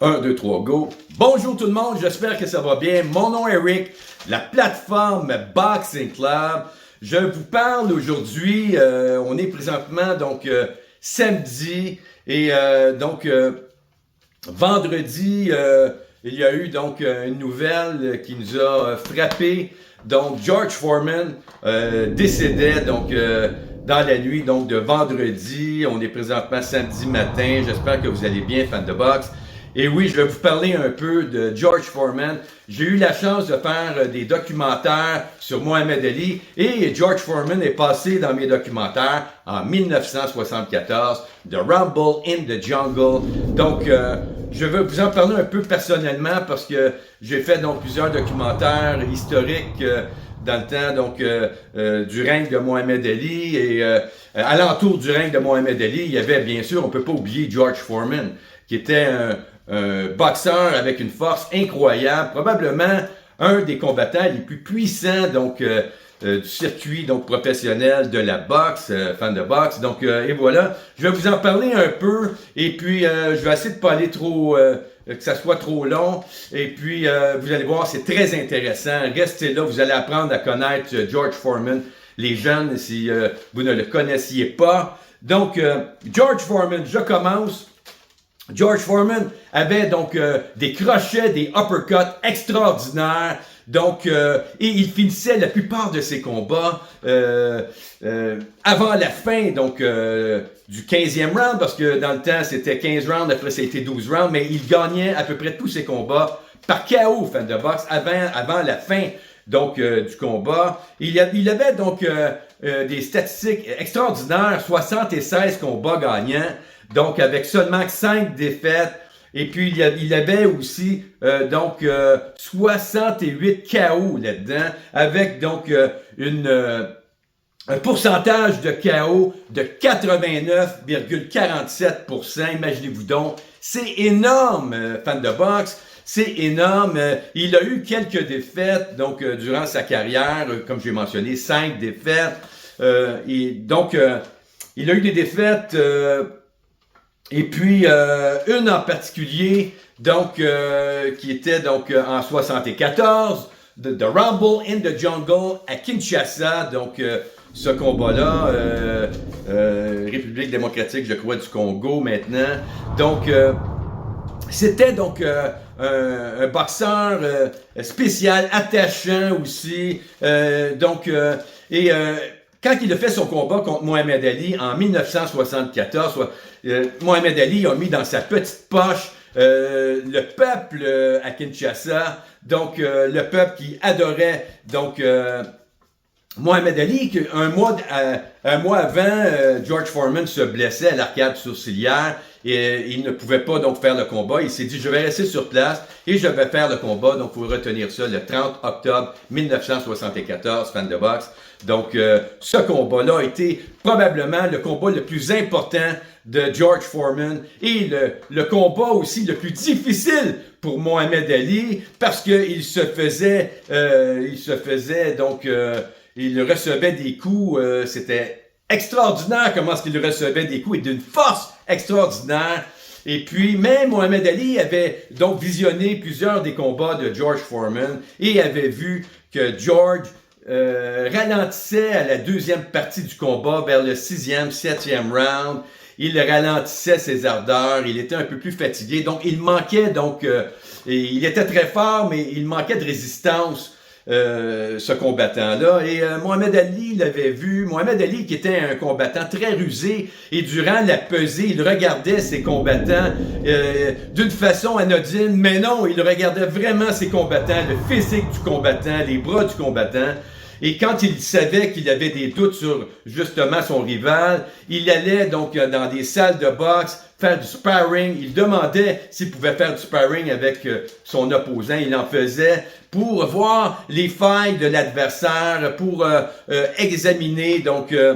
1, 2, 3, go. Bonjour tout le monde, j'espère que ça va bien. Mon nom est Eric, la plateforme Boxing Club. Je vous parle aujourd'hui, on est présentement donc samedi et vendredi, il y a eu donc une nouvelle qui nous a frappé. Donc George Foreman décédait donc dans la nuit donc de vendredi. On est présentement samedi matin. J'espère que vous allez bien, fans de boxe. Et oui, je vais vous parler un peu de George Foreman. J'ai eu la chance de faire des documentaires sur Mohamed Ali et George Foreman est passé dans mes documentaires en 1974, The Rumble in the Jungle. Donc, je vais vous en parler un peu personnellement parce que j'ai fait donc plusieurs documentaires historiques dans le temps donc du règne de Mohamed Ali et alentour du règne de Mohamed Ali, il y avait bien sûr, on peut pas oublier George Foreman qui était un boxeur avec une force incroyable, probablement un des combattants les plus puissants donc du circuit donc professionnel de la boxe, fan de boxe. Donc et voilà, je vais vous en parler un peu et puis je vais essayer de pas aller trop que ça soit trop long et puis vous allez voir, c'est très intéressant. Restez là, vous allez apprendre à connaître George Foreman, les jeunes si vous ne le connaissiez pas. Donc George Foreman, je commence. George Foreman avait donc des crochets, des uppercuts extraordinaires. Donc, et il finissait la plupart de ses combats avant la fin donc du 15e round, parce que dans le temps, c'était 15 rounds, après ça a été 12 rounds, mais il gagnait à peu près tous ses combats par KO, fan de boxe, avant la fin donc du combat. Il avait donc des statistiques extraordinaires, 76 combats gagnants, donc avec seulement 5 défaites. Et puis il avait aussi 68 KO là-dedans, avec donc un pourcentage de KO de 89,47%. Imaginez-vous donc, c'est énorme, fan de boxe. C'est énorme. Il a eu quelques défaites donc durant sa carrière, comme j'ai mentionné, 5 défaites. Il a eu des défaites. Et puis, une en particulier, donc, qui était donc en 74, The Rumble in the Jungle à Kinshasa, donc ce combat-là, République démocratique, je crois, du Congo maintenant. Donc, c'était donc un boxeur spécial, attachant aussi, quand il a fait son combat contre Mohamed Ali en 1974, Mohamed Ali a mis dans sa petite poche le peuple à Kinshasa, donc le peuple qui adorait donc Mohamed Ali. Un mois avant, George Foreman se blessait à l'arcade sourcilière et il ne pouvait pas donc faire le combat. Il s'est dit, je vais rester sur place et je vais faire le combat. Donc, il faut retenir ça, le 30 octobre 1974, fan de boxe. Donc, ce combat-là a été probablement le combat le plus important de George Foreman et le combat aussi le plus difficile pour Mohamed Ali parce qu'il se faisait donc il recevait des coups, c'était extraordinaire comment est-ce qu'il recevait des coups et d'une force extraordinaire. Et puis, même Mohamed Ali avait donc visionné plusieurs des combats de George Foreman et avait vu que George ralentissait à la deuxième partie du combat, vers le 6e, 7e round. Il ralentissait ses ardeurs, il était un peu plus fatigué, donc il manquait il était très fort, mais il manquait de résistance. Ce combattant-là. Et Mohamed Ali l'avait vu. Mohamed Ali qui était un combattant très rusé et durant la pesée, il regardait ses combattants d'une façon anodine, mais non, il regardait vraiment ses combattants, le physique du combattant, les bras du combattant. Et quand il savait qu'il avait des doutes sur justement son rival, il allait donc dans des salles de boxe faire du sparring. Il demandait s'il pouvait faire du sparring avec son opposant. Il en faisait pour voir les failles de l'adversaire, pour examiner donc et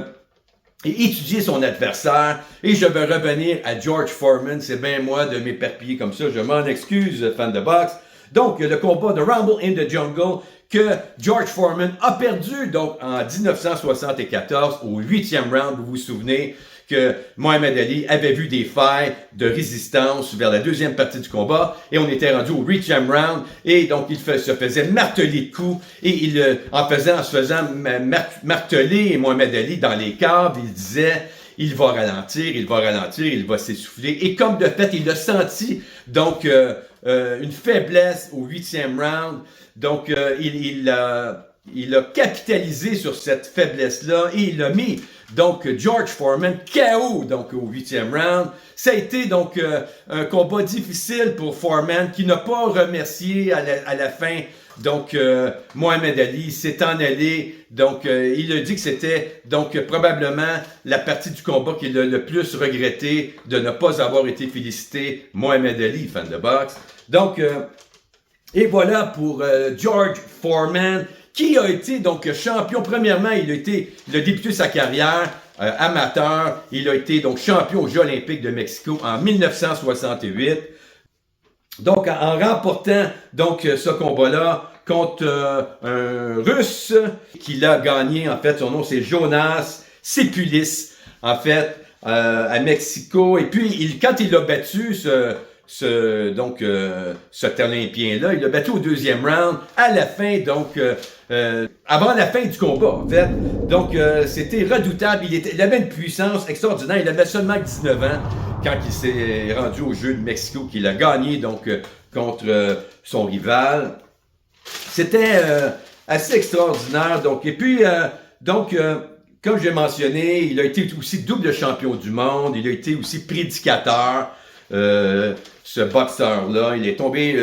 étudier son adversaire. Et je vais revenir à George Foreman. C'est bien moi de m'éparpiller comme ça. Je m'en excuse, fan de boxe. Donc, le combat de Rumble in the Jungle que George Foreman a perdu donc en 1974 au 8e round, vous vous souvenez, que Mohamed Ali avait vu des failles de résistance vers la deuxième partie du combat et on était rendu au 8e round et donc il se faisait marteler de coups et en se faisant marteler Mohamed Ali dans les câbles, il disait il va ralentir, il va s'essouffler et comme de fait il a senti donc une faiblesse au 8e round, donc il a capitalisé sur cette faiblesse-là et il a mis donc George Foreman KO donc au 8e round. Ça a été donc un combat difficile pour Foreman qui n'a pas remercié à la fin donc Mohamed Ali s'est en allé. Donc il a dit que c'était donc probablement la partie du combat qu'il a le plus regretté de ne pas avoir été félicité Mohamed Ali, fan de boxe. Donc et voilà pour George Foreman, qui a été donc champion. Premièrement, il a débuté sa carrière amateur. Il a été donc champion aux Jeux olympiques de Mexico en 1968. Donc, en remportant donc ce combat-là contre un Russe qu'il a gagné, en fait, son nom c'est Jonas Sepulis, en fait, à Mexico. Et puis, quand il a battu cet Olympien-là, il l'a battu au 2e round, à la fin, donc, avant la fin du combat, en fait. Donc, c'était redoutable. Il avait une puissance extraordinaire. Il avait seulement 19 ans quand il s'est rendu aux Jeux de Mexico, qu'il a gagné, donc, contre son rival. C'était assez extraordinaire. Donc, et puis, comme j'ai mentionné, il a été aussi double champion du monde. Il a été aussi prédicateur. Ce boxeur-là, il est tombé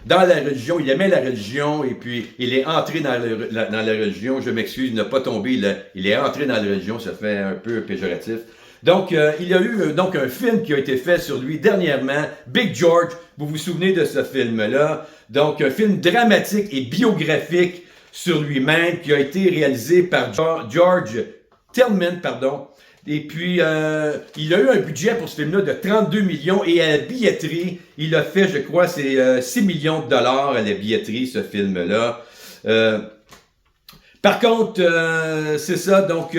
dans la religion, il aimait la religion et puis il est entré dans la religion. Je m'excuse, il n'a pas tombé, il est entré dans la religion, ça fait un peu péjoratif. Donc, il y a eu donc un film qui a été fait sur lui dernièrement, Big George. Vous vous souvenez de ce film-là? Donc, un film dramatique et biographique sur lui-même qui a été réalisé par George Tillman, pardon. Et puis, il a eu un budget pour ce film-là de 32 millions et à la billetterie, il a fait, je crois, c'est 6 millions de dollars à la billetterie, ce film-là. Par contre, c'est ça, donc,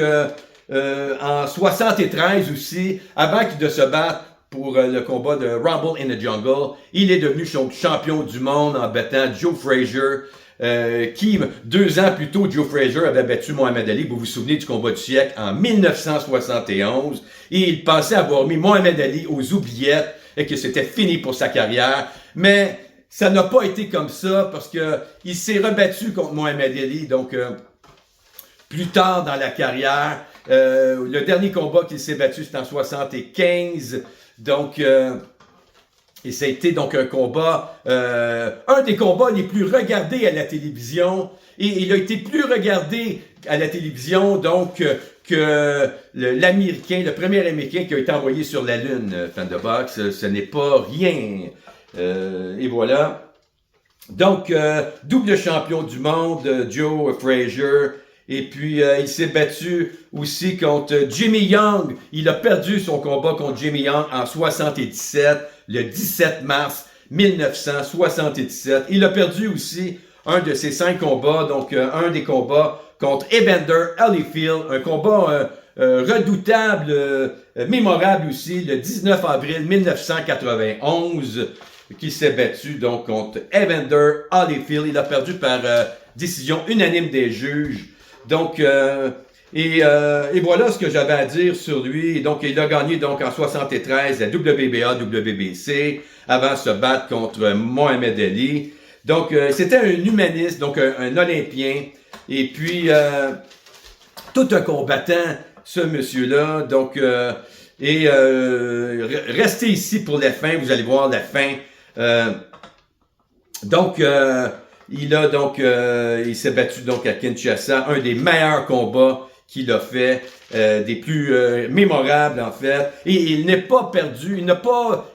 en 73 aussi, avant de se battre pour le combat de Rumble in the Jungle, il est devenu champion du monde en battant Joe Frazier. Qui, 2 ans plus tôt, Joe Frazier avait battu Mohamed Ali, vous vous souvenez du combat du siècle, en 1971, et il pensait avoir mis Mohamed Ali aux oubliettes et que c'était fini pour sa carrière, mais ça n'a pas été comme ça, parce que il s'est rebattu contre Mohamed Ali, donc plus tard dans la carrière. Le dernier combat qu'il s'est battu, c'était en 75, donc... et ça a été donc un combat, un des combats les plus regardés à la télévision. Et il a été plus regardé à la télévision donc que l'Américain, le premier Américain qui a été envoyé sur la Lune, fan de boxe. Ce n'est pas rien. Et voilà. Donc, double champion du monde, Joe Frazier. Et puis, il s'est battu aussi contre Jimmy Young. Il a perdu son combat contre Jimmy Young en 77, le 17 mars 1977. Il a perdu aussi un de ses 5 combats, donc un des combats contre Evander Holyfield, un combat redoutable, mémorable aussi, le 19 avril 1991, qui s'est battu donc contre Evander Holyfield. Il a perdu par décision unanime des juges. Donc, et voilà ce que j'avais à dire sur lui. Donc, il a gagné donc en 73 la WBA, WBC, avant de se battre contre Mohamed Ali. Donc, c'était un humaniste, donc un Olympien. Et puis, tout un combattant, ce monsieur-là. Donc, restez ici pour la fin, vous allez voir la fin. Il s'est battu donc à Kinshasa, un des meilleurs combats qu'il a fait, des plus mémorables en fait. Et il n'est pas perdu, il n'a pas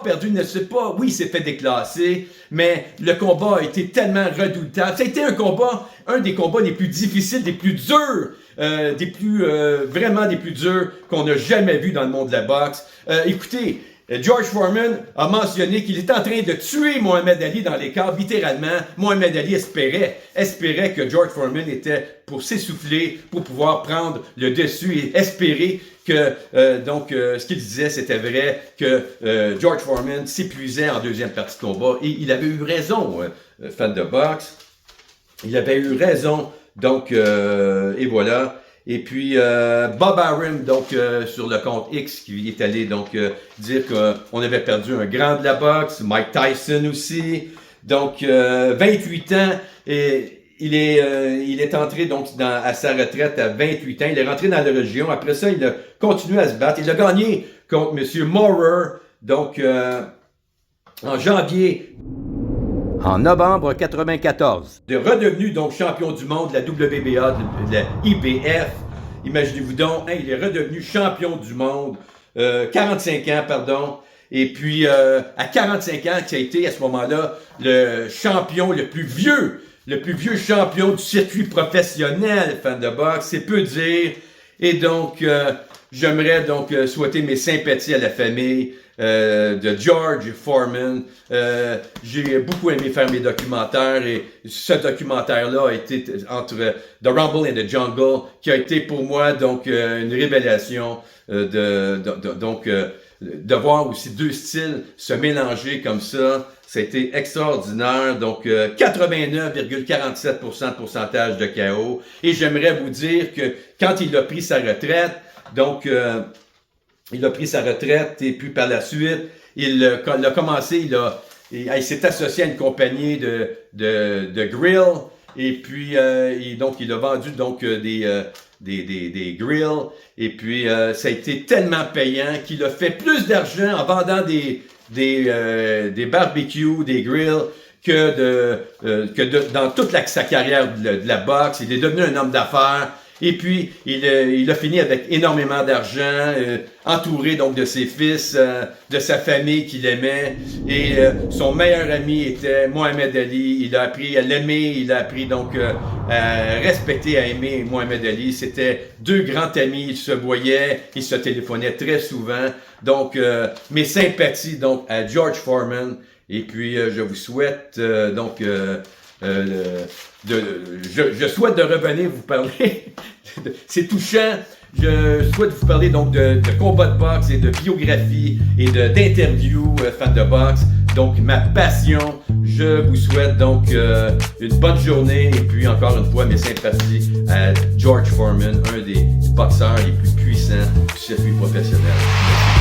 perdu, il ne sait pas, oui, il s'est fait déclasser, mais le combat a été tellement redoutable. Ça a été un des combats les plus difficiles, des plus durs, vraiment des plus durs qu'on n'a jamais vu dans le monde de la boxe. Écoutez, George Foreman a mentionné qu'il était en train de tuer Mohamed Ali dans les quarts. Littéralement, Mohamed Ali espérait que George Foreman était pour s'essouffler, pour pouvoir prendre le dessus et espérer que, ce qu'il disait, c'était vrai, que George Foreman s'épuisait en deuxième partie de combat. Et il avait eu raison, fan de boxe. Il avait eu raison. Donc, et voilà. Et puis, Bob Arum, sur le compte X, qui est allé dire qu'on avait perdu un grand de la boxe, Mike Tyson aussi. Donc, 28 ans, et il est entré à sa retraite à 28 ans. Il est rentré dans la région. Après ça, il a continué à se battre. Il a gagné contre M. Maurer, en janvier. En novembre 94. Il est redevenu champion du monde de la WBA, de la IBF. Imaginez-vous donc, il est redevenu champion du monde, 45 ans, pardon. Et puis, à 45 ans, qui a été à ce moment-là le champion le plus vieux champion du circuit professionnel, fan de boxe, c'est peu dire. Et donc, j'aimerais souhaiter mes sympathies à la famille de George Foreman. J'ai beaucoup aimé faire mes documentaires et ce documentaire-là a été entre The Rumble and the Jungle, qui a été pour moi une révélation de voir aussi deux styles se mélanger comme ça. Ça a été extraordinaire. Donc, 89,47% de pourcentage de KO. Et j'aimerais vous dire que quand il a pris sa retraite, il a pris sa retraite et puis par la suite, il a commencé, il s'est associé à une compagnie de grill et puis il a vendu des grills et puis ça a été tellement payant qu'il a fait plus d'argent en vendant des barbecues, des grills que dans toute sa carrière de la boxe. Il est devenu un homme d'affaires. Et puis, il a fini avec énormément d'argent, entouré de ses fils, de sa famille qu'il aimait. Et son meilleur ami était Mohamed Ali. Il a appris à l'aimer, il a appris à respecter, à aimer Mohamed Ali. C'était deux grands amis, ils se voyaient, ils se téléphonaient très souvent. Donc, mes sympathies à George Foreman. Et puis, je vous souhaite je souhaite de revenir vous parler, c'est touchant, je souhaite vous parler de combat de boxe et de biographie et d'interviews fans de boxe, ma passion. Je vous souhaite une bonne journée et puis encore une fois mes sympathies à George Foreman, un des boxeurs les plus puissants du circuit professionnel. Merci.